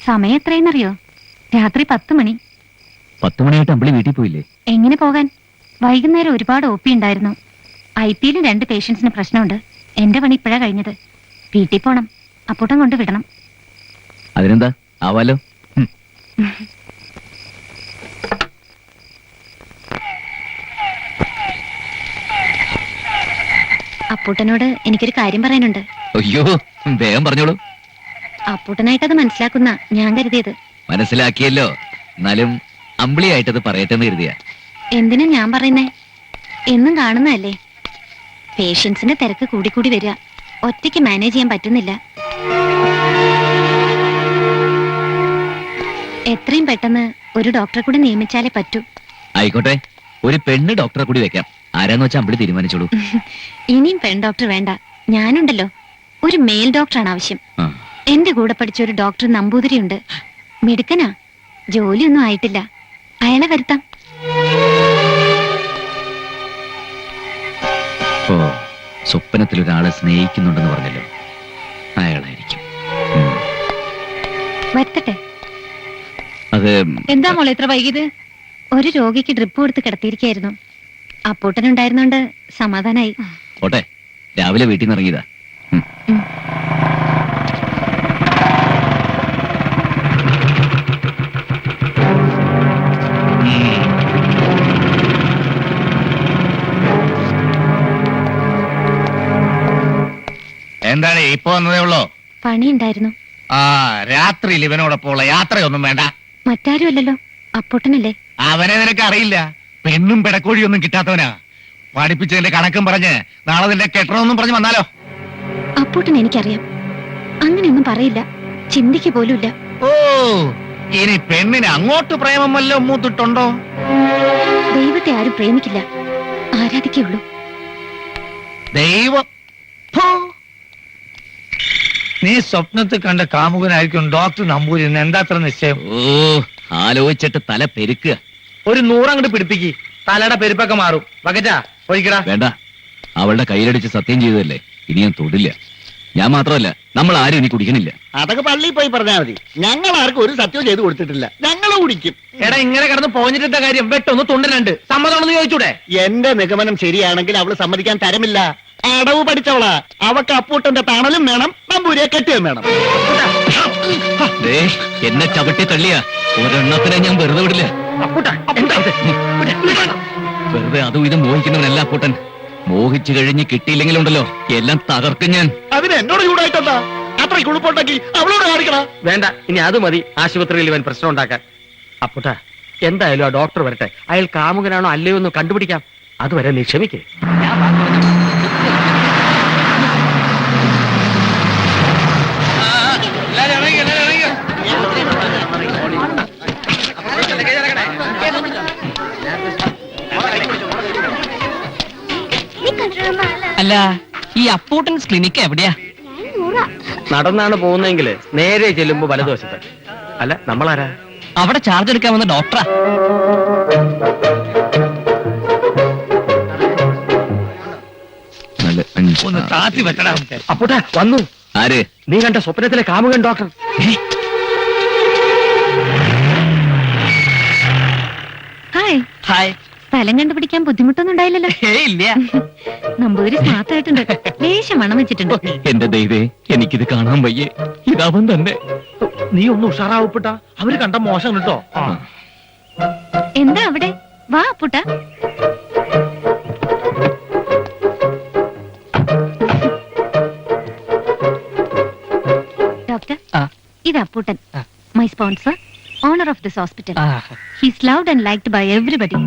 സമയം എത്രയെന്നറിയോ? രാത്രി 10 മണി. 10 മണിയായിട്ട് അമ്പിളി വീട്ടിൽ പോയില്ലേ? എങ്ങനെ പോകാൻ? വൈകുന്നേരം ഒരുപാട് ഒ പി ഉണ്ടായിരുന്നു. IPയിലും 2 പേഷ്യൻസിന് പ്രശ്നമുണ്ട്. എന്റെ പണി ഇപ്പോഴാ കഴിഞ്ഞത്. വീട്ടിൽ പോണം. അപ്പൂട്ടൻ കൊണ്ട് വിടണം. അതിനെന്താ, ആവാലോ. അപ്പൂട്ടനോട് എനിക്കൊരു കാര്യം പറയാനുണ്ട്. അയ്യോ, വേഗം പറഞ്ഞോളൂ. അപ്പൂട്ടനായിട്ടത് മനസ്സിലാക്കുന്ന ഞാൻ കരുതിയത്. മനസ്സിലാക്കിയല്ലോ. എന്നാലും അമ്പിളിയായിട്ടത് പറയട്ടെന്ന് കരുതിയ. എന്തിനാ ഞാൻ പറയുന്നേ? എന്നും കാണുന്നതല്ലേ. പേഷ്യൻസിന്റെ തിരക്ക് കൂടിക്കൂടി വരിക. ഒറ്റയ്ക്ക് മാനേജ് ചെയ്യാൻ പറ്റുന്നില്ല. എത്രയും പെട്ടെന്ന് ഒരു ഡോക്ടറെ കൂടി നിയമിച്ചാലേ പറ്റൂ. ആയിക്കോട്ടെ, ഒരു പെണ്ണ് ഡോക്ടറെ കൂടി വെക്കാം. ആരാന്ന് വെച്ചാൽ അമ്പിളി തീരുമാനിച്ചോളൂ. ഇനിയും പെൺ ഡോക്ടർ വേണ്ട, ഞാനുണ്ടല്ലോ. ഒരു മെയിൽ ഡോക്ടറാണ് ആവശ്യം. എന്റെ കൂടെ പഠിച്ച ഒരു ഡോക്ടർ നമ്പൂതിരിയുണ്ട്. മിടുക്കനാ, ജോലിയൊന്നും ആയിട്ടില്ല. അയാളെ വരുത്താം. ഓ, സ്വപ്നത്തിൽ ഒരാളെ സ്നേഹിക്കുന്നുണ്ടെന്ന് പറഞ്ഞല്ലോ, അയാളായിരിക്കും. വരുത്തട്ടെ. അത് എന്താ മോളെ ഇത്ര വൈകിയത്? ഒരു രോഗിക്ക് ഡ്രിപ്പ് കൊടുത്ത് കിടത്തിയിരിക്കായിരുന്നു. അപ്പൂട്ടനുണ്ടായിരുന്നോണ്ട് സമാധാനായി. ഓട്ടെ, രാവിലെ വീട്ടിൽ നിന്ന് ഇറങ്ങിയതാ. എന്താണ് ഇപ്പൊ വന്നതേ ഉള്ളോ? പണി ഉണ്ടായിരുന്നു. ആ, രാത്രിയിൽ ഇവനോടൊപ്പമുള്ള യാത്രയൊന്നും വേണ്ട. മറ്റാരും അല്ലല്ലോ, അപ്പൂട്ടനല്ലേ. അവനെ നിനക്ക് അറിയില്ല. പെണ്ണും പിടക്കോഴിയൊന്നും കിട്ടാത്തവനാ. പഠിപ്പിച്ചതിന്റെ കണക്കും പറഞ്ഞ് നാളെ നിന്റെ കെട്ടണമെന്നും പറഞ്ഞ് വന്നാലോ? അപ്പൂട്ടൻ എനിക്കറിയാം. അങ്ങനെയൊന്നും പറയില്ല, ചിന്തിക്ക് പോലുമില്ല. ഓ, ഇനി പെണ്ണിന് അങ്ങോട്ട് പ്രേമം വല്ലതും മൂത്തിട്ടുണ്ടോ? ദൈവത്തെ ആരും പ്രേമിക്കില്ല, ആരാധിക്കുള്ളൂ. ദൈവം. നീ സ്വപ്നത്തിൽ കണ്ട കാമുകനായിരിക്കും ഡോക്ടർ നമ്പൂരി. എന്താത്ര നിശ്ചയം? ഓ, ആലോചിച്ചിട്ട് തല പെരുക്കുക. ഒരു 100 അങ്ങോട്ട് പിടിപ്പിക്ക്, തലയുടെ പെരുപ്പൊക്കെ മാറും. വകറ്റാ ഒഴിക്കടാ. വേണ്ട, അവളുടെ കയ്യിലടിച്ച് സത്യം ചെയ്തതല്ലേ, ഇനി ഞാൻ തൊടില്ല. ഞാൻ മാത്രമല്ല, നമ്മൾ ആരും ഇനി കുടിക്കണില്ല. അതൊക്കെ പള്ളിയിൽ പോയി പറഞ്ഞാൽ മതി. ഞങ്ങൾ ആർക്കും ഒരു സത്യവും ചെയ്ത് കൊടുത്തിട്ടില്ല. ഞങ്ങൾ കുടിക്കും. എടാ, ഇങ്ങനെ കിടന്ന് പോഞ്ഞിട്ട കാര്യം വെട്ടൊന്ന് തുണ്ടനുണ്ട്. സമ്മതമാണെന്ന് ചോദിച്ചൂടെ? എന്റെ നിഗമനം ശരിയാണെങ്കിൽ അവള് സമ്മതിക്കാൻ തരമില്ല. അടവ് പഠിച്ചവളാ. അവക്ക് അപ്പൂട്ടന്റെ തണലും വേണം, നമ്പൂരിയെ കെട്ടിയും വേണം. ദേ, എന്നെ ചവിട്ടി തള്ളിയ ഒരെണ്ണത്തിനെ ഞാൻ വെറുതെ വിടില്ല. വെറുതെ അതും ഇതും മോഹിക്കുന്നവനല്ല അപ്പൂട്ടൻ. മോഹിച്ചു കഴിഞ്ഞ് കിട്ടിയില്ലെങ്കിലുണ്ടല്ലോ, എല്ലാം തകർക്കും ഞാൻ. അതിന് എന്നോട് ചൂടായിട്ടെന്താ? അത്രയ്ക്ക് ഉളുപ്പുണ്ടെങ്കിൽ അവളോട് കാണിക്കണം. വേണ്ട, ഇനി അത് മതി ആശുപത്രിയിൽ ഇവൻ പ്രശ്നം ഉണ്ടാക്കാൻ. അപ്പുട്ട, എന്തായാലും ആ ഡോക്ടർ വരട്ടെ. അയാൾ കാമുകനാണോ അല്ലയോ എന്ന് കണ്ടുപിടിക്കാം. അതുവരെ നീ ക്ഷമിക്കേ. അല്ല, ഈ അപ്പൂട്ടൻസ് ക്ലിനിക്ക് എവിടെയാ? നടന്നാണ് പോകുന്നെങ്കിൽ നേരെ ചെല്ലുമ്പോ വലതുവശത്ത്. അല്ല, നമ്മളാരാ? അവിടെ ചാർജ് എടുക്കാൻ വന്ന ഡോക്ടറാ. ഒന്ന് താത്തി വെച്ചടാ. അപ്പൂട്ട വന്നു. ആര്? നീ കണ്ട സ്വപ്നത്തിലെ കാമുകൻ ഡോക്ടർ. ഹായ്. ഹായ്. സ്ഥലം കണ്ടുപിടിക്കാൻ ബുദ്ധിമുട്ടൊന്നും ഉണ്ടായില്ലല്ലോ? ഇല്ല. നമ്പൂരി സ്മാർട്ട് ആയിട്ടുണ്ട്. ലേശം മണം വെച്ചിട്ടുണ്ട്. എന്റെ ദൈവേ, എനിക്കിത് കാണാൻ വയ്യേ. ഇതവൻ തന്നെ. നീ ഒന്ന് ഉഷാറാവപ്പെട്ട. അവര് കണ്ട മോശം കേട്ടോ. എന്താ അവിടെ? വാ അപ്പൂട്ട. ഡോക്ടർ, ഇത് Apputtan, my sponsor, owner of this hospital. He's loved and liked by everybody.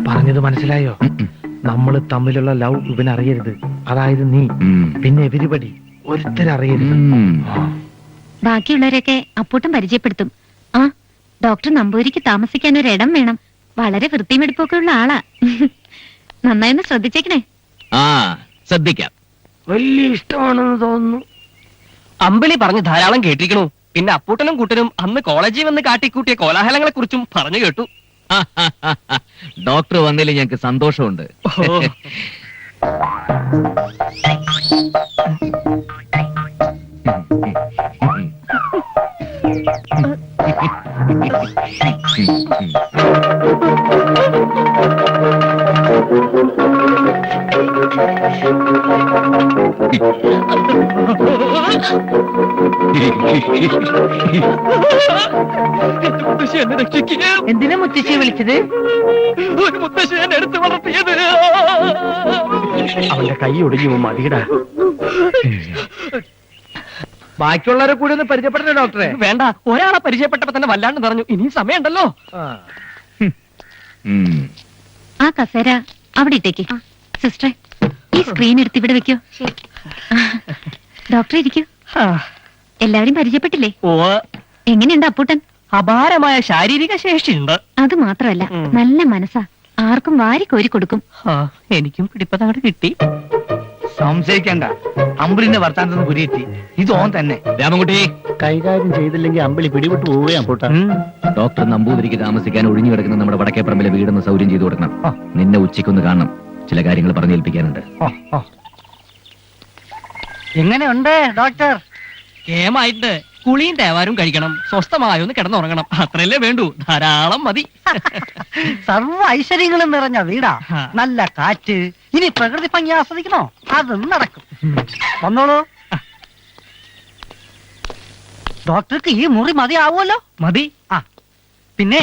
പറഞ്ഞത് മനസ്സിലായോ? നമ്മൾ തമ്മിലുള്ള ലവ് ഇവനറിയരുത്. അതായത് നീ, പിന്നെ എവരിബഡി, ഒരുത്തരറിയരുത്. ബാക്കിയുള്ളവരൊക്കെ അപ്പൂട്ടൻ പരിചയപ്പെടുത്തും. ആ, ഡോക്ടർ നമ്പൂരിക്ക് താമസിക്കാൻ ഒരു ഇടം വേണം. വളരെ വൃത്തിമെടുപ്പൊക്കെ ഉള്ള ആളാ. നന്നായൊന്ന് ശ്രദ്ധിച്ചേക്കണേ. ആ, ശ്രദ്ധിക്കാം. വലിയ ഇഷ്ടമാണെന്ന് തോന്നുന്നു. അമ്പിളി പറഞ്ഞ് ധാരാളം കേട്ടിരിക്കണു. പിന്നെ അപ്പൂട്ടനും കൂട്ടനും അന്ന് കോളേജിൽ വന്ന് കാട്ടിക്കൂട്ടിയ കോലാഹലങ്ങളെ കുറിച്ചും പറഞ്ഞു കേട്ടു. ഡോക്ടർ വന്നതിൽ ഞങ്ങൾക്ക് സന്തോഷമുണ്ട്. മുത്തശ്ശി എന്നെ രക്ഷിക്കുക. എന്തിനാ മുത്തശ്ശിയെ വിളിച്ചത്? ഒരു മുത്തശ്ശി എന്നെ എടുത്ത് വളർത്തിയത്. അവന്റെ കൈ ഒടിഞ്ഞു മതിയടാ. ബാക്കിയുള്ളവരെ കൂടി ഒന്ന് പരിചയപ്പെട്ട ഡോക്ടറെ. വേണ്ട, ഒരാളെ പരിചയപ്പെട്ടപ്പോ തന്നെ വല്ലാണ്ട് പറഞ്ഞു. ഇനിയും സമയമുണ്ടല്ലോ. ആ കസേര അവിടെ ഇട്ടേക്ക്. സിസ്റ്ററെ, ഈ സ്ക്രീൻ എടുത്ത് ഇവിടെ വെക്കോ. ഡോക്ടർ ഇരിക്കൂ. എല്ലാവരും പരിചയപ്പെട്ടില്ലേ? ഓ, എങ്ങനെയുണ്ട് അപ്പൂട്ടൻ? അപാരമായ ശാരീരിക ശേഷിയുണ്ട്. അത് മാത്രമല്ല, നല്ല മനസ്സാ. ആർക്കും വാരി കോരി കൊടുക്കും. എനിക്കും പിടിപ്പതങ്ങോട്ട് കിട്ടി. സംശയിക്കണ്ട, അമ്പിളിന്റെ വർത്താനത്തിന് കുരിയെത്തി. ഇത് ഓൻ തന്നെ. രാമൻകുട്ടി, കൈകാര്യം ചെയ്തില്ലെങ്കിൽ അമ്പിളി പിടിവിട്ട് പോവുകയാ അപ്പൂട്ട. ഡോക്ടർ നമ്പൂതിരിക്ക് താമസിക്കാൻ ഒഴിഞ്ഞു കിടക്കുന്ന നമ്മുടെ വടക്കേപ്പറമ്പിലെ വീടൊന്ന് സൗകര്യം ചെയ്തു കൊടുക്കണം. നിന്നെ ഉച്ചയ്ക്കൊന്ന് കാണണം. ചില കാര്യങ്ങൾ പറഞ്ഞേൽപ്പിക്കാനുണ്ട്. എങ്ങനെയുണ്ട് ഡോക്ടർ? കേമായിട്ട് കുളിയും തേവാരും കഴിക്കണം. സ്വസ്ഥമായൊന്ന് കിടന്നുറങ്ങണം. അത്രയല്ലേ വേണ്ടൂ. ധാരാളം മതി. സർവ്വ ഐശ്വര്യങ്ങളും നിറഞ്ഞ വീടാ. നല്ല കാറ്റ്. ഇനി പ്രകൃതി ഭംഗി ആസ്വദിക്കണോ? അതും നടക്കും. വന്നോളൂ. ഡോക്ടർക്ക് ഈ മുറി മതിയാവുമല്ലോ. മതി. പിന്നെ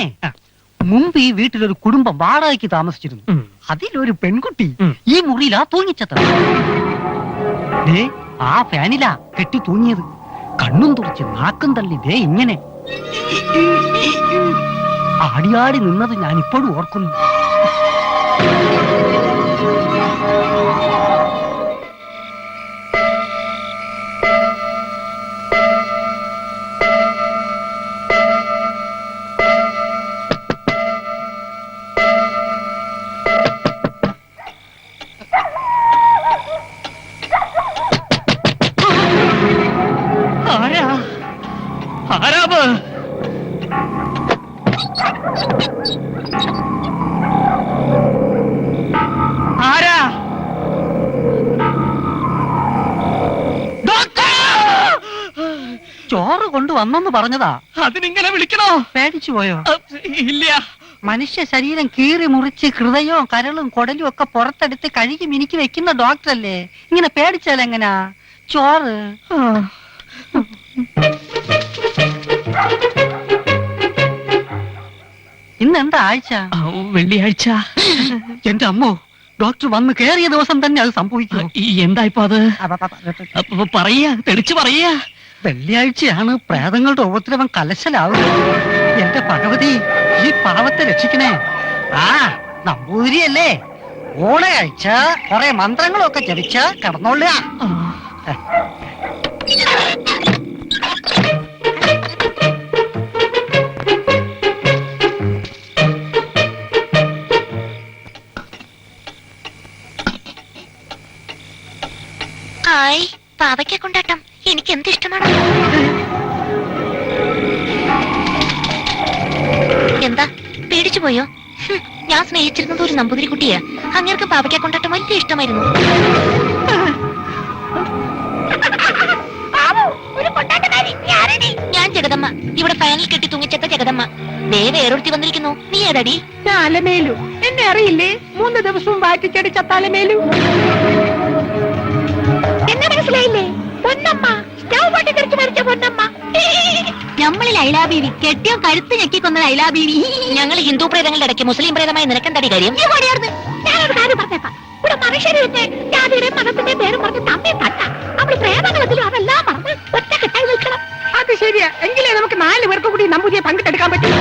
മുമ്പ് ഈ വീട്ടിലൊരു കുടുംബം വാടകയ്ക്ക് താമസിച്ചിരുന്നു. അതിലൊരു പെൺകുട്ടി ഈ മുറിയിലാ തൂങ്ങിച്ചത്. ആ ഫാനിലാ കെട്ടി തൂങ്ങിയത്. കണ്ണും തുറച്ച് നാക്കും തള്ളി ദേ ഇങ്ങനെ ആടിയാടി നിന്നത് ഞാൻ ഇപ്പോഴും ഓർക്കുന്നു. ആരാവ്? ആരാ? ചോറ് കൊണ്ടുവന്നെന്ന് പറഞ്ഞതാ. അതിനിങ്ങനെ വിളിക്കണോ? പേടിച്ചു പോയോ? ഇല്ല. മനുഷ്യ ശരീരം കീറി മുറിച്ച് ഹൃദയവും കരളും കുടലും ഒക്കെ പുറത്തെടുത്ത് കഴുകി മിനിക്ക് വെക്കുന്ന ഡോക്ടറല്ലേ. ഇങ്ങനെ പേടിച്ചാൽ എങ്ങനാ? ചോറ്. ഇന്നെന്താ ആഴ്ച? വെള്ളിയാഴ്ച. എന്റെ അമ്മോ, ഡോക്ടർ വന്ന് കേറിയ ദിവസം തന്നെ അത് സംഭവിക്കും. എന്താ ഇപ്പൊ അത്? പറയാ, തെളിച്ചു പറയാ. വെള്ളിയാഴ്ചയാണ് പ്രേതങ്ങളുടെ ഉപദ്രവം കലശലാവുക. എന്റെ ഭഗവതി, ഈ പാവത്തെ രക്ഷിക്കണേ. നമ്പൂതിരിയല്ലേ, ഓണയാഴ്ച കുറെ മന്ത്രങ്ങളൊക്കെ ജപിച്ച് കിടന്നോളുക. ഹായ്, പാവയ്ക്ക കൊണ്ടാട്ടം എനിക്ക് എന്ത് ഇഷ്ടമാണ്. എന്താ പേടിച്ചു പോയോ? ഞാൻ സ്നേഹിച്ചിരുന്നത് ഒരു നമ്പൂതിരി കുട്ടിയാ. അങ്ങേർക്ക് പാവയ്ക്ക കൊണ്ടാട്ടം വലിയ ഇഷ്ടമായിരുന്നു. ഞാൻ ജഗദമ്മ, ഇവിടെ ഫാനിൽ കെട്ടി തൂങ്ങിച്ചെത്ത ജഗദമ്മ. വേറൊരുത്തി വന്നിരിക്കുന്നു. നീ ഏതാടി? അലമേലു. എന്നെ അറിയില്ലേ? 3 ദിവസവും വാറ്റിച്ചടിച്ച തലമേലു. എന്നെ മനസ്സിലായില്ലേ? പൊന്നമ്മ, സ്റ്റൗ പൊട്ടിത്തെറിച്ച് മരിച്ച പൊന്നമ്മ. നമ്മളിൽ ഐലാബീവി, കെട്ടിയോ കഴുത്ത് ഞെക്കിക്കൊന്ന ഐലാബീവി. ഞങ്ങൾ ഹിന്ദു പ്രേതങ്ങളുടെ ഇടയ്ക്ക് മുസ്ലിം പ്രേതമായി നിനക്കെന്താടി കാര്യം? ഞാനൊരു കാര്യം പറഞ്ഞേക്കാം. ഇവിടെ മനുഷ്യരുടെ ജാതിയുടെയും മതത്തിന്റെയും പേരും പറഞ്ഞ് തമ്മി തട്ട. നമ്മൾ പ്രേതങ്ങളെങ്കിലും അതെല്ലാം പറഞ്ഞ് ഒറ്റക്കെട്ടായി നിൽക്കണം. അത് ശരിയാ. എങ്കിലേ നമുക്ക് 4 പേർക്ക് കൂടി നമ്പൂതിരിയെ പങ്കിട്ടെടുക്കാൻ പറ്റും.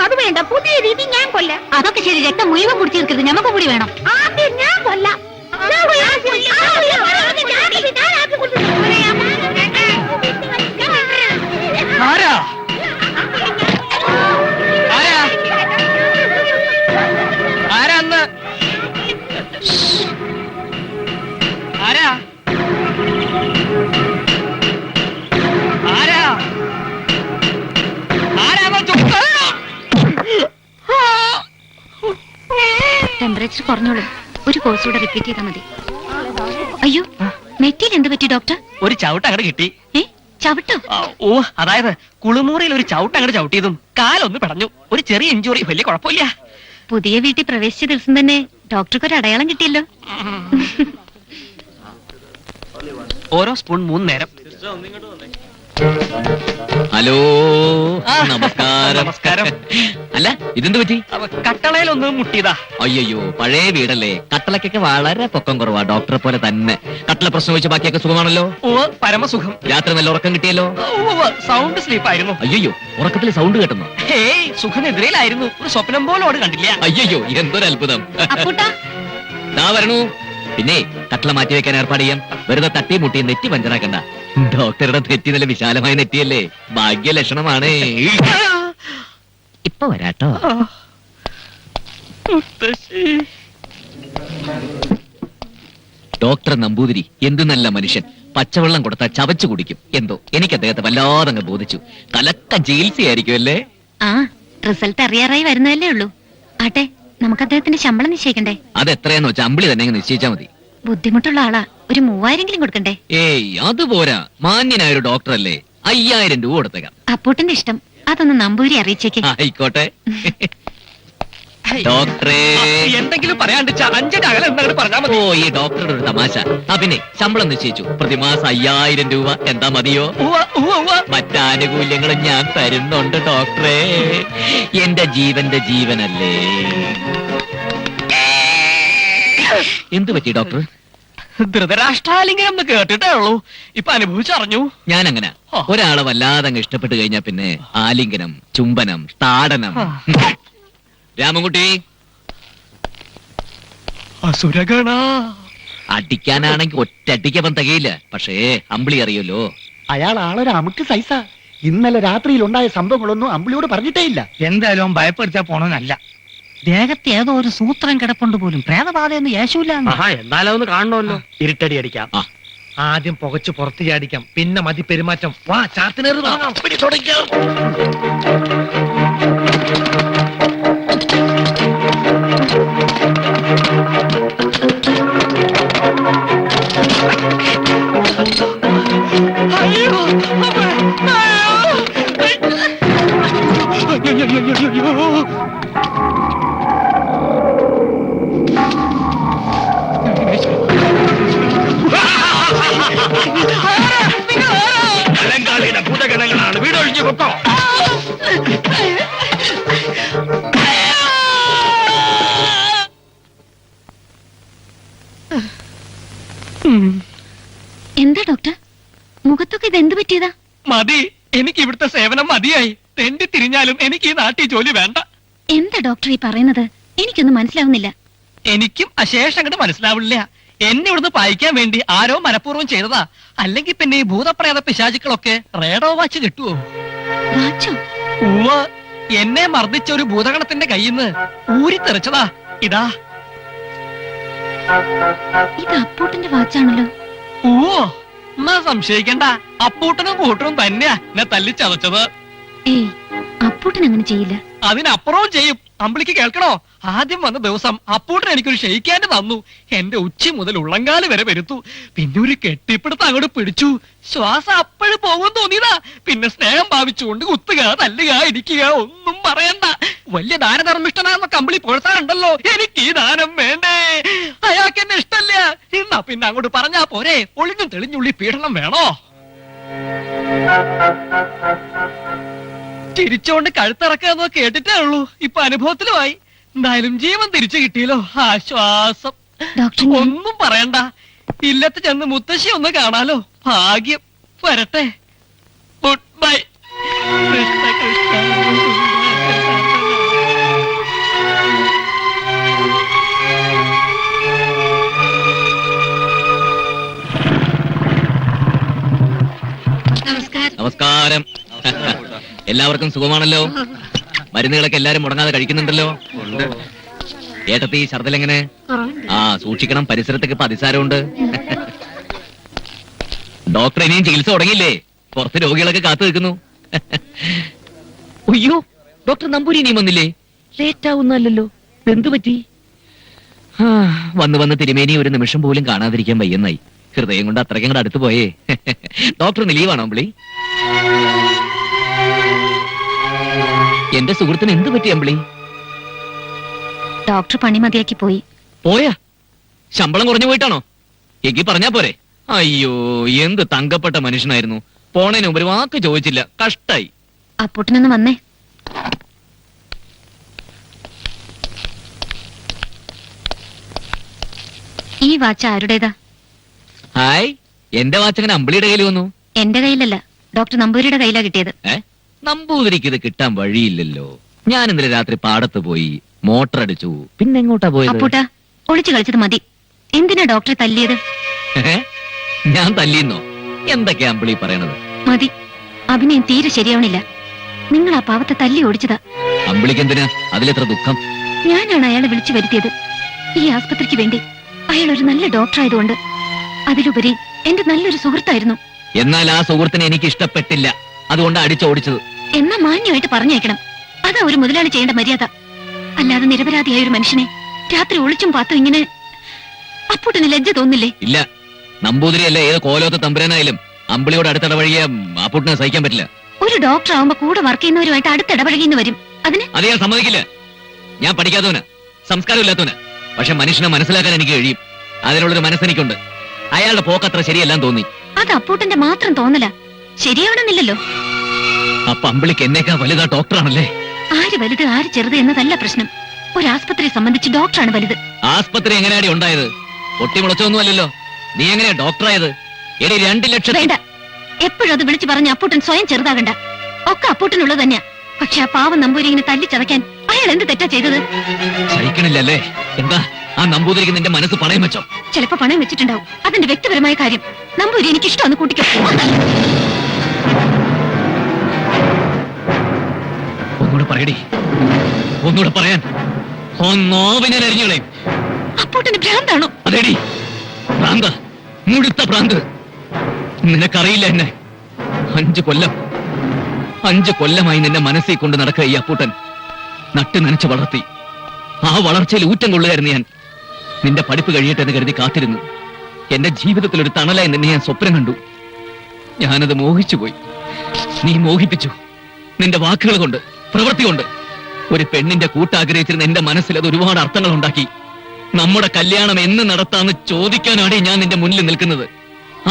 അത് വേണ്ട, പുതിയ രീതി ഞാൻ കൊല്ലാം. അതൊക്കെ ശരി. രക്തം മുഴുവൻ കുടിച്ചു തീർക്കരുത്. ഞമ്മക്ക് കൂടി വേണം. ആദ്യം ഞാൻ കൊല്ലാം. ആരാ? ആരാന്ന്? ആരാ? ആരാ? ടെമ്പറേച്ചർ കുറഞ്ഞോളും. ഒരു കോഴ്സ് കൂടെ റിപ്പീറ്റ് ചെയ്താൽ മതി. അയ്യോ, നെറ്റിയിൽ എന്ത് പറ്റി ഡോക്ടർ? ഒരു ചവിട്ട് അങ്ങോട്ട് കിട്ടി. ചവിട്ടോ? ഓ അതായത് കുളിമുറിയിൽ ഒരു ചവിട്ട് അങ്ങോട്ട് ചവിട്ടിയതും കാലൊന്ന് പിടഞ്ഞു. ഒരു ചെറിയ ഇഞ്ചുറി, വലിയ കുഴപ്പമില്ല. പുതിയ വീട്ടിൽ പ്രവേശിച്ച ദിവസം തന്നെ ഡോക്ടർക്ക് ഒരു അടയാളം കിട്ടിയല്ലോ. ഓരോ സ്പൂൺ 3 നേരം. ഹലോ, ആ, നമസ്കാരം. നമസ്കാരം. അല്ല, ഇതെന്ത് പറ്റി? കട്ടളയിലൊന്ന് മുട്ടിയതാ. അയ്യോ, പഴയ വീടല്ലേ, കട്ടളക്കൊക്കെ വളരെ പൊക്കം കുറവാ. ഡോക്ടറെ പോലെ തന്നെ. കട്ടള പ്രശ്നം വെച്ച് ബാക്കിയൊക്കെ സുഖമാണല്ലോ? ഓ പരമസുഖം. രാത്രി നല്ല ഉറക്കം കിട്ടിയല്ലോ? സൗണ്ട് സ്ലീപ്പ് ആയിരുന്നു. അയ്യോ, ഉറക്കത്തിൽ സൗണ്ട് കേട്ടുന്നു? ഹേയ്, സുഖനെതിരയിലായിരുന്നു. ഒരു സ്വപ്നം പോലോട് കണ്ടില്ല. അയ്യോ, എന്തൊരു അത്ഭുതം. അപ്പൂട്ടാ, ദാ വരണു. പിന്നെ കട്ടള മാറ്റി വെക്കാൻ ഏർപ്പാട് ചെയ്യാം. വെറുതെ തട്ടി മുട്ടി നെറ്റി പഞ്ചറാക്കണ്ട. ഡോക്ടറുടെ നെറ്റി നല്ല വിശാലമായ നെറ്റിയല്ലേ, ഭാഗ്യലക്ഷണമാണ്. ഇപ്പൊ വരാട്ടോ. ഡോക്ടർ നമ്പൂതിരി എന്തു നല്ല മനുഷ്യൻ. പച്ചവെള്ളം കൊടുത്താൽ ചവച്ചു കുടിക്കും. എന്തോ എനിക്ക് അദ്ദേഹത്തെ വല്ലാതെ അങ്ങ് ബോധിച്ചു. കലക്ക ചികിത്സയായിരിക്കും അല്ലേ? ആ, റിസൾട്ട് അറിയാറായി വരുന്നതല്ലേ ഉള്ളൂ. ആട്ടെ, നമുക്ക് അദ്ദേഹത്തിന്റെ ശമ്പളം നിശ്ചയിക്കണ്ടേ? അത് എത്രയാന്ന് വെച്ചാൽ അമ്പിളി തന്നെ അങ്ങ് നിശ്ചയിച്ചാ മതി. ബുദ്ധിമുട്ടുള്ള ആളാ, ഒരു 3000 കൊടുക്കണ്ടേ? ഏയ്, അതുപോരാ. മാന്യനായ ഒരു ഡോക്ടർ അല്ലേ, 5000 രൂപ കൊടുത്തേക്കാം. അപ്പൂട്ടന്റെ ഇഷ്ടം. അതൊന്ന് നമ്പൂരി അറിയിച്ചേക്ക്. ആയിക്കോട്ടെ. ഡോക്ടറെ, എന്തെങ്കിലും പറയാണ്ട് 5 അകലെ എന്തെങ്കിലും പറഞ്ഞാൽ മതി. ഓ, ഈ ഡോക്ടറുടെ ഒരു തമാശ. ആ പിന്നെ ശമ്പളം നിശ്ചയിച്ചു. പ്രതിമാസം 5000 രൂപ. എന്താ മതിയോ? മറ്റാനുകൂല്യങ്ങളും ഞാൻ തരുന്നുണ്ട് ഡോക്ടറെ. എന്റെ ജീവന്റെ ജീവനല്ലേ. എന്തു പറ്റി ഡോക്ടർ? ധൃതരാഷ്ട്രാലിംഗനം എന്ന് കേട്ടിട്ടേ ഉള്ളൂ, ഇപ്പൊ അനുഭവിച്ചറിഞ്ഞു. ഞാൻ അങ്ങനെ ഒരാളെ വല്ലാതെ അങ്ങ് ഇഷ്ടപ്പെട്ട് കഴിഞ്ഞാ പിന്നെ ആലിംഗനം, ചുംബനം, താടനം. രാമൻകുട്ടി, അസുരഗണ. അടിക്കാനാണെങ്കിൽ ഒറ്റടിക്കവൻ തികയില്ല. പക്ഷേ അമ്പിളി അറിയല്ലോ. അയാൾ ആളൊരു അമുക്ക് സൈസാ. ഇന്നലെ രാത്രിയിൽ ഉണ്ടായ സംഭവങ്ങളൊന്നും അമ്പിളിയോട് പറഞ്ഞിട്ടേ ഇല്ല. എന്തായാലും ഭയപ്പെടുത്താൻ പോണെന്നല്ല. ദേഹത്ത് ഏതോ ഒരു സൂത്രം കിടപ്പുണ്ട് പോലും. പ്രേതബാധയൊന്നും യേശുല്ല. എന്നാലും ഒന്ന് കാണണമല്ലോ. ഇരുട്ടടി അടിക്കാം. ആദ്യം പുകച്ച് പുറത്ത് ചാടിക്കാം, പിന്നെ മതി പെരുമാറ്റം. വാ, ചാത്തിനേറ് തുടങ്ങാം. ഭൂതഗണങ്ങളാണ്, വീടൊഴിഞ്ഞു പൊക്കോ. എന്താ ഡോക്ടർ, മുഖത്തൊക്കെ ഇത് എന്ത് പറ്റിയതാ? മതി, എനിക്ക് ഇവിടുത്തെ സേവനം മതിയായി. തെണ്ടി തിരിഞ്ഞാലും എനിക്ക് ഈ നാട്ടിൽ ജോലി വേണ്ട. എന്താ ഡോക്ടർ ഈ പറയുന്നത്? എനിക്കൊന്നും മനസ്സിലാവുന്നില്ല. എനിക്കും അശേഷം അങ്ങോട്ട് മനസ്സിലാവില്ല. എന്നെ ഇവിടുന്ന് പായിക്കാൻ വേണ്ടി ആരോ മനഃപൂർവ്വം ചെയ്തതാ. അല്ലെങ്കിൽ പിന്നെ ഈ ഭൂതപ്രേത പിശാചുക്കളൊക്കെ റേഡോ വാച്ച് കിട്ടുവോ? വാച്ചോ? ഉവ്വ്, എന്നെ മർദ്ദിച്ച ഒരു ഭൂതഗണത്തിന്റെ കയ്യിൽ നിന്ന് ഊരിത്തെറിച്ചതാ. ഇതാ. ഇത് അപ്പൂട്ടന്റെ വാച്ചാണല്ലോ. ഓ, എന്നാ സംശയിക്കണ്ട, അപ്പൂട്ടനും കൂട്ടനും തന്നെയാ എന്നെ തല്ലിച്ചതച്ചത്. ഏയ്, അപ്പൂട്ടൻ അങ്ങനെ ചെയ്യില്ല. അതിനപ്പുറവും ചെയ്യും. അമ്പിളിക്ക് കേൾക്കണോ? ആദ്യം വന്ന ദിവസം അപ്പൂട്ടൻ എനിക്കൊരു ഷെയ്ക്കാൻഡ് തന്നു. എന്റെ ഉച്ചി മുതൽ ഉള്ളങ്കാല് വരെ വരുത്തു. പിന്നെ ഒരു കെട്ടിപ്പിടുത്ത് അങ്ങോട്ട് പിടിച്ചു. ശ്വാസം അപ്പോഴും പോകും തോന്നിയതാ. പിന്നെ സ്നേഹം ഭാവിച്ചുകൊണ്ട് കുത്തുക, തല്ലുക, ഇരിക്കുക, ഒന്നും പറയണ്ട. വലിയ ദാനധർമ്മിഷ്ടനാണെന്നൊക്കെ അമ്പിളി പുഴത്താറുണ്ടല്ലോ. എനിക്ക് ഈ ദാനം വേണ്ടേ? അയാൾക്ക് എന്നെ ഇഷ്ടല്ല. എന്നാ പിന്നെ അങ്ങോട്ട് പറഞ്ഞാ പോരെ? ഒളിഞ്ഞും തെളിഞ്ഞുള്ളി പീഡനം വേണോ? ചിരിച്ചോണ്ട് കഴുത്തിറക്കാന്ന് കേട്ടിട്ടേ ഉള്ളൂ. ഇപ്പൊ അനുഭവത്തിലുമായി. എന്തായാലും ജീവൻ തിരിച്ചു കിട്ടിയല്ലോ, ആശ്വാസം. ഡോക്ടർ, ഒന്നും പറയണ്ട. ഇല്ലത്ത് ചെന്ന് മുത്തശ്ശി ഒന്ന് കാണാലോ. ഭാഗ്യം. വരട്ടെ. Good bye. കൃഷ്ണ കൃഷ്ണ. നമസ്കാരം. എല്ലാവർക്കും സുഖമാണല്ലോ? മരുന്നുകളൊക്കെ എല്ലാരും മുടങ്ങാതെ കഴിക്കുന്നുണ്ടല്ലോ? ഏട്ടത്തി ശർദ്ദലെങ്ങനെ? ആ, സൂക്ഷിക്കണം, പരിസരത്തൊക്കെ ഇപ്പൊ അതിസാരമുണ്ട്. ഡോക്ടർ ഇനിയും ചികിത്സ തുടങ്ങിയില്ലേ? പുറത്ത് രോഗികളൊക്കെ കാത്തു നിൽക്കുന്നു. അയ്യോ, ഡോക്ടർ നമ്പൂരി ഇനിയും വന്നില്ലേ? ലേറ്റ് ആവുന്നല്ലോ. എന്തു പറ്റി? വന്ന് തിരുമേനി ഒരു നിമിഷം പോലും കാണാതിരിക്കാൻ വയ്യെന്നായി. ഹൃദയം കൊണ്ട് അത്രയ്ക്കും കൂടെ അടുത്ത് പോയേ. ഡോക്ടറിന് ലീവാണോ അമ്പിളി? എന്റെ സുഹൃത്തിന് എന്ത് പറ്റി അമ്പിളി? ഡോക്ടർ പണി മതിയാക്കി പോയി. പോയാ? ശമ്പളം കുറഞ്ഞു പോയിട്ടാണോ? എങ്കിൽ പറഞ്ഞാ പോരെ. അയ്യോ, എന്ത് തങ്കപ്പെട്ട മനുഷ്യനായിരുന്നു. പോണേന് മുമ്പ് ഒരു വാക്ക് ചോദിച്ചില്ല. കഷ്ടായി. അപ്പൂട്ടനൊന്ന് വന്നേ. ഈ വാച്ച് ആരുടേതാ? ഹായ്, എന്റെ വാച്ചങ്ങനെ അമ്പിളിയുടെ കയ്യിൽ വന്നു. എന്റെ കയ്യിലല്ല, ഡോക്ടർ നമ്പൂരിയുടെ കയ്യിലാ കിട്ടിയത്. നമ്പൂതിരിക്ക് ഇത് കിട്ടാൻ വഴിയില്ലല്ലോ. ഞാൻ ഇന്നലെ രാത്രി പാടത്ത് പോയി മോട്ടർ അടിച്ചു. പിന്നെ എങ്ങോട്ടാ പോയത്? അപ്പൂട്ടാ, ഒളിച്ചു കളിച്ചത് മതി. എന്തിനാ ഡോക്ടറെ തല്ലിയത്? ഞാൻ തല്ലിന്നോ? എന്തൊക്കെയാ അമ്പിളി പറയണത്? മതി, അഭിനയം തീരെ ശരിയാവണില്ല. നിങ്ങൾ ആ പാവത്തെ തല്ലി ഓടിച്ചതാ. അമ്പിളിക്ക് എന്തിനാ അതിലെത്ര ദുഃഖം? ഞാനാണ് അയാളെ വിളിച്ചു വരുത്തിയത് ഈ ആസ്പത്രിക്ക് വേണ്ടി. അയാൾ ഒരു നല്ല ഡോക്ടർ ആയതുകൊണ്ട്. അതിലുപരി എന്റെ നല്ലൊരു സുഹൃത്തായിരുന്നു. എന്നാൽ ആ സുഹൃത്തിനെ എനിക്ക് ഇഷ്ടപ്പെട്ടില്ല. അതുകൊണ്ട് അടിച്ചോടിച്ചത്. എന്നാ മാന്യമായിട്ട് പറഞ്ഞേക്കണം. അതാ ഒരു മുതലാളി ചെയ്യേണ്ട മര്യാദ. അല്ലാതെ നിരപരാധിയായ ഒരു മനുഷ്യനെ രാത്രി ഒളിച്ചും പാത്തും ഇങ്ങനെ. അപ്പൂട്ടന് ലജ്ജ തോന്നില്ലേ? ഇല്ല, നമ്പൂതിരിയല്ല ഏത് കോലോത്ത് തമ്പുരാനായാലും അമ്പിളിയോട് അടുത്തിടപഴകിയ അപ്പൂട്ടിനെ സഹിക്കാൻ പറ്റില്ല. ഒരു ഡോക്ടർ ആവുമ്പോ കൂടെ വർക്ക് ചെയ്യുന്നവരുമായിട്ട് അടുത്തിടപഴകിന്ന് വരും. അതിന് അത് ഞാൻ സമ്മതിക്കില്ല. ഞാൻ പഠിക്കാത്തവന്, സംസ്കാരം ഇല്ലാത്തവന്. പക്ഷെ മനുഷ്യനെ മനസ്സിലാക്കാൻ എനിക്ക് കഴിയും. അതിനുള്ളൊരു മനസ്സെനിക്കുണ്ട്. അയാളുടെ പോക്കത്ര ശരിയല്ലാന്ന് തോന്നി. അത് അപ്പൂട്ടന്റെ മാത്രം തോന്നല, ശരിയാവണമെന്നില്ലല്ലോ. അപ്പൊ അമ്പിളിക്ക് എന്നേക്കാ വലുതാ ഡോക്ടറാണല്ലേ? ആര് വലുത് ആര് ചെറുത് എന്നതല്ല പ്രശ്നം. ഒരു ആസ്പത്രിയെ സംബന്ധിച്ച് ഡോക്ടറാണ് വലുത്. ആസ്പത്രി എങ്ങനെയാടി ഉണ്ടായത്? പൊട്ടിമുളച്ചൊന്നും അല്ലല്ലോ. നീ എങ്ങനെയാ ഡോക്ടറായത്? എടി 2 ലക്ഷം. വേണ്ട, എപ്പോഴും അത് വിളിച്ചു പറഞ്ഞ അപ്പൂട്ടൻ സ്വയം ചെറുതാകണ്ട. ഒക്കെ അപ്പൂട്ടനുള്ളത് തന്നെയാ. പക്ഷെ ആ പാവം നമ്പൂരിങ്ങനെ തല്ലിച്ചതയ്ക്കാൻ അയാൾ എന്ത് തെറ്റാ ചെയ്തത്? സഹിക്കണില്ലല്ലേ? എന്താ ആ നമ്പൂതിരിക്ക് നിന്റെ മനസ്സ് പണയം വെച്ചോ? ചിലപ്പോ പണയം വെച്ചിട്ടുണ്ടാവും. അതിന്റെ വ്യക്തിപരമായ കാര്യം. നമ്പൂരി എനിക്ക് ഇഷ്ടം കൂട്ടിക്കോ. ഒന്നുകൂടെ പറയടി, ഒന്നുകൂടെ പറയാൻ. ഒന്നോവിനെ അരിഞ്ഞുകളയും. അപ്പൂട്ടന് ഭ്രാന്താണോ? അതേടി, ഭ്രാന്ത്, മുഴുത്ത ഭ്രാന്ത്. നിനക്കറിയില്ല എന്നെ. 5 കൊല്ലമായി നിന്നെ മനസ്സിൽ കൊണ്ട് നടക്കുക ഈ അപ്പൂട്ടൻ. നട്ട് നനച്ച് വളർത്തി. ആ വളർച്ചയിൽ ഊറ്റം കൊള്ളുകയായിരുന്നു ഞാൻ. നിന്റെ പഠിപ്പ് കഴിയട്ടെ എന്ന് കരുതി കാത്തിരുന്നു. എന്റെ ജീവിതത്തിൽ ഒരു തണലായി നിന്നെ ഞാൻ സ്വപ്നം കണ്ടു. ഞാനത് മോഹിച്ചുപോയി. നീ മോഹിപ്പിച്ചു. നിന്റെ വാക്കുകൾ കൊണ്ട്, പ്രവൃത്തി കൊണ്ട്. ഒരു പെണ്ണിന്റെ കൂട്ടാഗ്രഹിച്ചിരുന്ന എന്റെ മനസ്സിൽ അത് ഒരുപാട് അർത്ഥങ്ങൾ ഉണ്ടാക്കി. നമ്മുടെ കല്യാണം എന്ന് നടത്താന്ന് ചോദിക്കാനാണ് ഞാൻ നിന്റെ മുന്നിൽ നിൽക്കുന്നത്.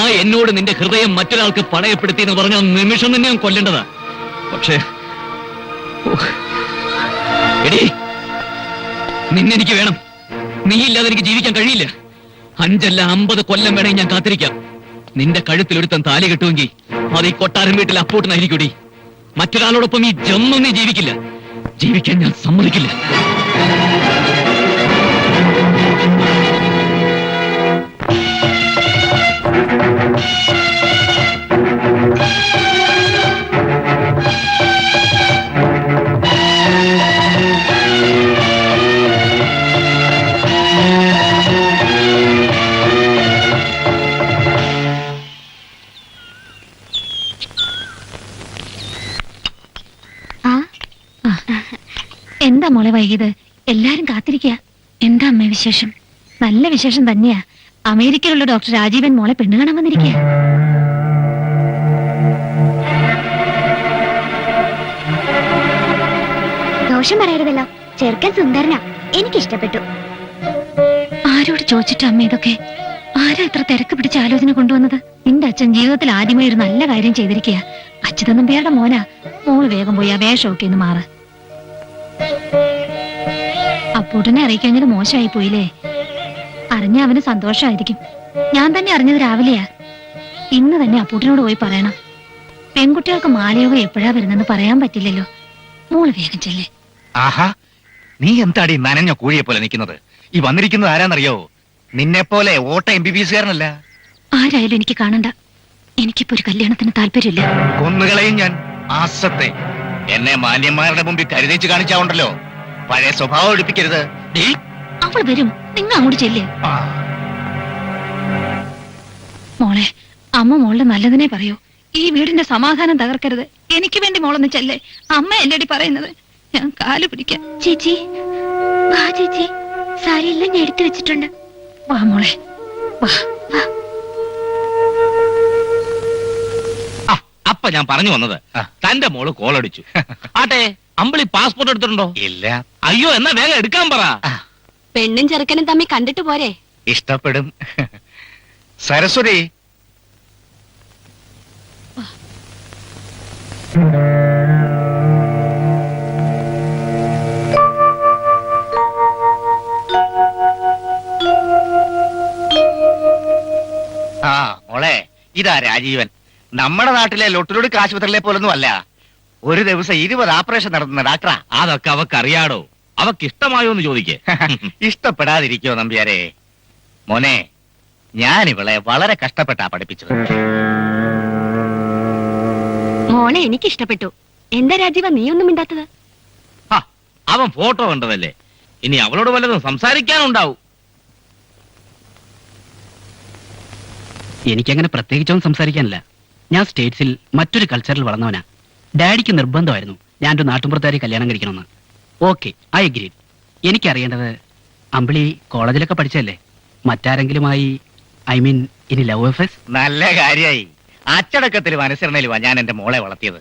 ആ എന്നോട് നിന്റെ ഹൃദയം മറ്റൊരാൾക്ക് പണയപ്പെടുത്തി എന്ന് പറഞ്ഞ നിമിഷം തന്നെ ഞാൻ കൊല്ലേണ്ടതാ. പക്ഷേ എടീ, നിന്നെനിക്ക് വേണം. നീ ഇല്ലാതെ എനിക്ക് ജീവിക്കാൻ കഴിയില്ല. 5 അല്ല 50 കൊല്ലം വേണേ ഞാൻ കാത്തിരിക്കാം. നിന്റെ കഴുത്തിൽ ഒരുത്തൻ താലി കെട്ടുമെങ്കിൽ അത് ഈ കൊട്ടാരം വീട്ടിൽ അപ്പൂട്ടനായിരിക്കൂടി. മറ്റൊരാളോടൊപ്പം ഈ ജന്മം നീ ജീവിക്കില്ല. ജീവിക്കാൻ ഞാൻ സമ്മതിക്കില്ല. എന്താ മോളെ വൈകിയത്? എല്ലാരും കാത്തിരിക്കുക. എന്താ അമ്മ വിശേഷം? നല്ല വിശേഷം തന്നെയാ. അമേരിക്കയിലുള്ള ഡോക്ടർ രാജീവൻ മോളെ പെണ്ണ് കാണാൻ വന്നിരിക്കുക. ദോഷം പറയരുതല്ലോ, ചെറുക്കൻ സുന്ദരനാ, എനിക്കിഷ്ടപ്പെട്ടു. ആരോട് ചോദിച്ചിട്ട് അമ്മ ഇതൊക്കെ? ആരാ ഇത്ര തിരക്ക് പിടിച്ച ആലോചന കൊണ്ടുവന്നത്? നിന്റെ അച്ഛൻ ജീവിതത്തിൽ ആദ്യമായി ഒരു നല്ല കാര്യം ചെയ്തിരിക്കുക. അച്യുത നമ്പ്യാരുടെ മോനാ. മോള് വേഗം പോയി ആ വേഷമൊക്കെ ഒന്ന് മാറ്. അപ്പൂട്ടനെ അറിയിക്കഴിഞ്ഞത് മോശമായി പോയില്ലേ? അറിഞ്ഞ അവന് സന്തോഷമായിരിക്കും. ഞാൻ തന്നെ അറിഞ്ഞത് രാവിലെയാ. ഇന്ന് തന്നെ അപ്പൂട്ടനോട് പോയി പറയണം. പെൺകുട്ടികൾക്ക് മാലയോഗം എപ്പോഴാ വരുന്നെന്ന് പറയാൻ പറ്റില്ലല്ലോ. മോള് വേഗം ചെല്ലേ. ആഹാ, നീ എന്താടി നനഞ്ഞ കോഴിയെ പോലെ നിൽക്കുന്നത്? ഈ വന്നിരിക്കുന്നത് ആരാന്നറിയോ? നിന്നെ പോലെ ഓട്ട MBBS കാരനല്ല. ആരായാലും എനിക്ക് കാണണ്ട. എനിക്കിപ്പോ ഒരു കല്യാണത്തിന് താല്പര്യമില്ല. കൊന്നുകളയും ഞാൻ ആസത്തെ. എന്നെ മാന്യന്മാരുടെ മുമ്പിൽ കരുതേച്ച് കാണിച്ചാവുണ്ടല്ലോ. പഴയ സ്വഭാവം എടുപ്പിക്കരുത്. അവൾ വരും, നിങ്ങൾ അങ്ങോട്ട് ചെല്ലേ. മോളെ, അമ്മ മോളുടെ നല്ലതിനെ പറയൂ. ഈ വീടിന്റെ സമാധാനം തകർക്കരുത്. എനിക്ക് വേണ്ടി മോളൊന്ന് ചെല്ലേ. അമ്മ എന്റെ പറയുന്നത്. ഞാൻ കാല് പിടിക്കാം. ചേച്ചി വാ, ചേച്ചി സാരിയെല്ലാം ഞാൻ എടുത്തു വെച്ചിട്ടുണ്ട്. വാ മോളെ, വാ വാ. ഇപ്പൊ ഞാൻ പറഞ്ഞു വന്നത് ആ. തന്റെ മോള് കോളടിച്ചു. ആട്ടെ, അമ്പിളി പാസ്പോർട്ട് എടുത്തിട്ടുണ്ടോ? ഇല്ല. അയ്യോ, എന്നാ വേഗം എടുക്കാൻ പറ. പെണ്ണും ചെറുക്കനും തമ്മിൽ കണ്ടിട്ട് പോരെ. ഇഷ്ടപ്പെടും. സരസ്വതി, ആ മോളെ, ഇതാ രാജീവൻ. നമ്മുടെ നാട്ടിലെ ലൊട്ടിലൊടുക്ക് ആശുപത്രിയിലെ പോലൊന്നും അല്ല. ഒരു ദിവസം 20 ഓപ്പറേഷൻ നടത്തുന്ന ഡാക്ടറാ. അതൊക്കെ അവക്കറിയാടോ. അവക്ക് ഇഷ്ടമായോ എന്ന് ചോദിക്കേ. ഇഷ്ടപ്പെടാതിരിക്കോ നമ്പ്യാരെ? മോനെ, ഞാൻ ഇവളെ വളരെ കഷ്ടപ്പെട്ടാ പഠിപ്പിച്ചത്. മോളെ എനിക്ക് ഇഷ്ടപ്പെട്ടു. എന്താ രാജീവ നീയൊന്നും മിണ്ടാത്തത്? അവൻ ഫോട്ടോ കണ്ടതല്ലേ, ഇനി അവളോട് വല്ലതും സംസാരിക്കാനുണ്ടാവും. എനിക്കങ്ങനെ പ്രത്യേകിച്ചൊന്നും സംസാരിക്കാനില്ല. ഞാൻ സ്റ്റേറ്റ്സിൽ മറ്റൊരു കൾച്ചറിൽ വളർന്നവനാ. ഡാഡിക്ക് നിർബന്ധമായിരുന്നു ഞാൻ ഒരു നാട്ടുമ്പുറത്താരി കല്യാണം കഴിക്കണമെന്ന്. Okay, I agreed. എനിക്കറിയേണ്ടത്, അമ്പിളി കോളേജിലൊക്കെ പഠിച്ചല്ലേ, മറ്റാരെങ്കിലുമായി, ഐ മീൻ ഇനി ലവ് അഫേഴ്സ്? നല്ല കാര്യായി. അച്ചടക്കത്തിലും അനുസരണയിലുമാ ഞാൻ എന്റെ മോളെ വളർത്തിയത്.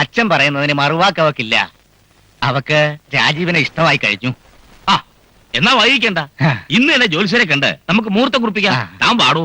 അച്ഛൻ പറയുന്നതിന് മറുവാക്ക് അവക്കില്ല. അവക്ക് രാജീവനെ ഇഷ്ടമായി കഴിഞ്ഞു. എന്നാ വൈകിക്കണ്ട, ഇന്ന് തന്നെ ജോത്സ്യരെ കണ്ട് നമുക്ക് മുഹൂർത്തം കുറിപ്പിക്കാം. താൻ പാടൂ.